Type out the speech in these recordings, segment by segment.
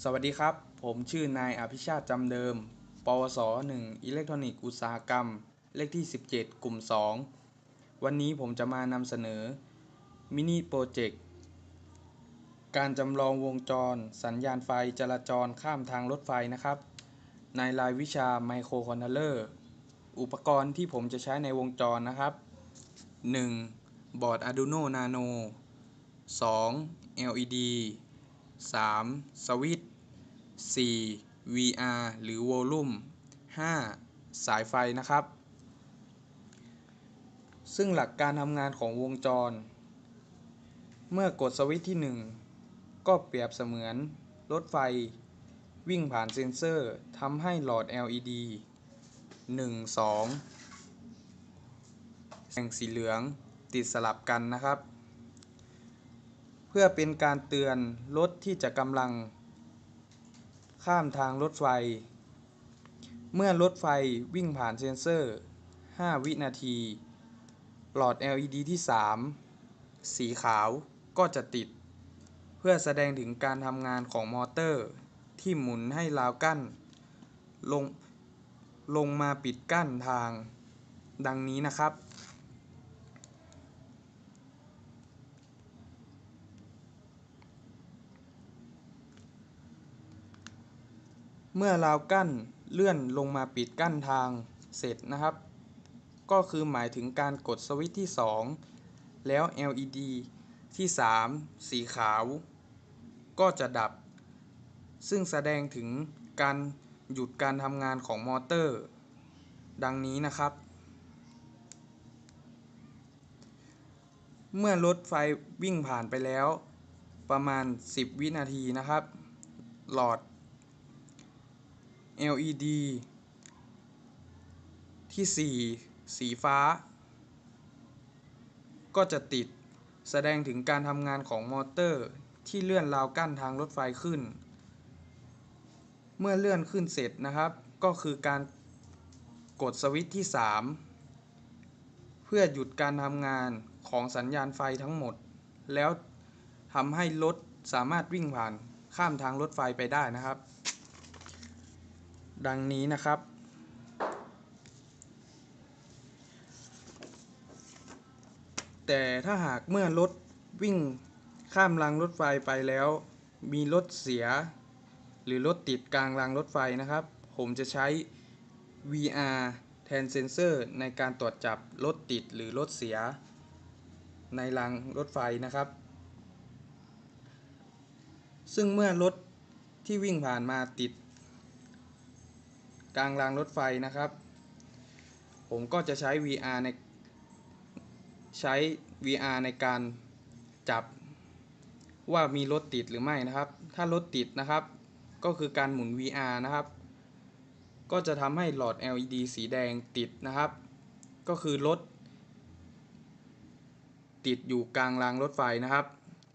สวัสดีครับ ผมชื่อนายอภิชาติจำเดิม ปวส1อิเล็กทรอนิกส์อุตสาหกรรม เลขที่ 17 กลุ่ม 2 วันนี้ผมจะมานำเสนอมินิโปรเจกต์การจำลองวงจรสัญญาณไฟจราจรข้ามทางรถไฟนะครับ ในรายวิชาไมโครคอนโทรลเลอร์ อุปกรณ์ที่ผมจะใช้ในวงจรนะครับ 1. บอร์ด Arduino Nano 2. LED 3. สวิตช์ 4. VR หรือ Volume 5. สายไฟนะครับซึ่งหลักการทำงานของวงจรเมื่อกดสวิตช์ที่1ก็เปรียบเสมือนรถไฟวิ่งผ่านเซ็นเซอร์ทำให้หลอด LED 1 2แสงสีเหลืองติดสลับกันนะครับเพื่อเป็นการเตือนรถที่จะกำลังข้ามทางรถไฟเมื่อรถไฟวิ่งผ่านเซ็นเซอร์5วินาทีหลอด LED ที่3สีขาวก็จะติดเพื่อแสดงถึงการทำงานของมอเตอร์ที่หมุนให้ราวกั้นลงมาปิดกั้นทางดังนี้นะครับเมื่อราวกั้นเลื่อนลงมาปิดกั้นทางเสร็จนะครับก็คือหมายถึงการกดสวิตช์ที่2แล้ว LED ที่3สีขาวก็จะดับซึ่งแสดงถึงการหยุดการทำงานของมอเตอร์ดังนี้นะครับเมื่อรถไฟวิ่งผ่านไปแล้วประมาณ10วินาทีนะครับหลอด LED ที่4สีฟ้าก็จะติดแสดงถึงการทำงานของมอเตอร์ที่เลื่อนราวกั้นทางรถไฟขึ้นเมื่อเลื่อนขึ้นเสร็จนะครับก็คือการกดสวิตช์ที่3เพื่อหยุดการทำงานของสัญญาณไฟทั้งหมดแล้วทำให้รถสามารถวิ่งผ่านข้ามทางรถไฟไปได้นะครับดังนี้นะครับแต่ถ้าหากเมื่อรถวิ่งข้ามรางรถไฟไปแล้วมีรถเสียหรือรถติดกลางรางรถไฟนะครับผมจะใช้ VR แทนเซ็นเซอร์ในการตรวจจับรถติดหรือรถเสียในรางรถไฟนะครับซึ่งเมื่อรถที่วิ่งผ่านมาติดกลางรางรถไฟนะครับผมก็จะใช้ VR ในการจับว่ามีรถติดหรือไม่นะครับถ้ารถติดนะครับก็คือการหมุน VR นะครับก็จะทำให้หลอด LED สีแดงติดนะครับก็คือรถติดอยู่กลางรางรถไฟนะครับ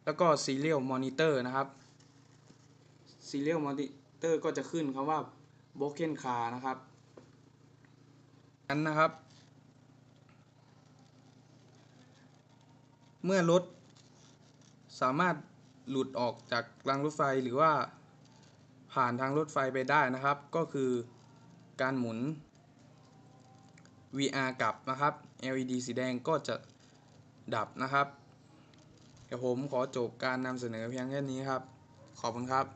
แล้วก็ Serial Monitor นะครับ Serial Monitor ก็จะขึ้นคำว่า Broken Car นะครับนั้นนะครับเมื่อรถสามารถหลุดออกจากรางรถไฟหรือว่าผ่านทางรถไฟไปได้นะครับก็คือการหมุน VR กลับนะครับ LED สีแดงก็จะดับนะครับเดี๋ยวผมขอจบการนำเสนอเพียงแค่นี้ครับขอบคุณครับ